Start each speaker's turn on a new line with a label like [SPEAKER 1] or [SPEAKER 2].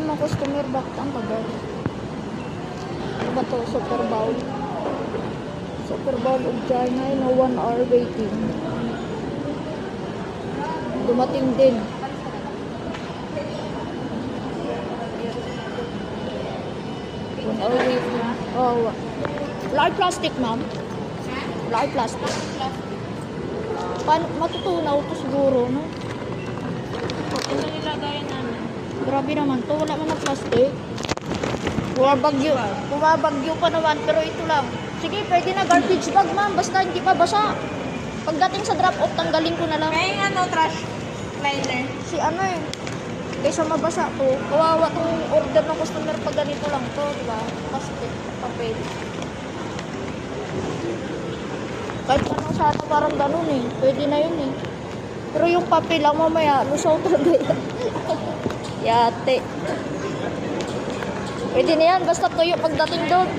[SPEAKER 1] mga customer, bakit ang tagal? Ano ba to? Super Bowl. Super Bowl of China, no 1 hour waiting. Dumating din. One hour waiting. Oh, large plastic, ma'am. Large plastic. Paano, matutunaw to siguro, no?
[SPEAKER 2] Ito nilagayan namin.
[SPEAKER 1] Grabe naman to, wala man na plastic. Bumabagyo pa naman, pero ito lang. Sige, pwede na garbage bag, ma'am, basta hindi pa basa. Pagdating sa drop-off, tanggalin ko na lang.
[SPEAKER 2] May trash liner.
[SPEAKER 1] Si ano eh, kaysa mabasa to, kawawa tong order ng customer pag ganito lang to, diba? Plastic, papel. Kahit ano sana parang ganun eh, pwede na yun eh. Pero yung papel lang mamaya, lusaw talaga yan. Yate. Pwede na yan, basta tuyo pagdating doon.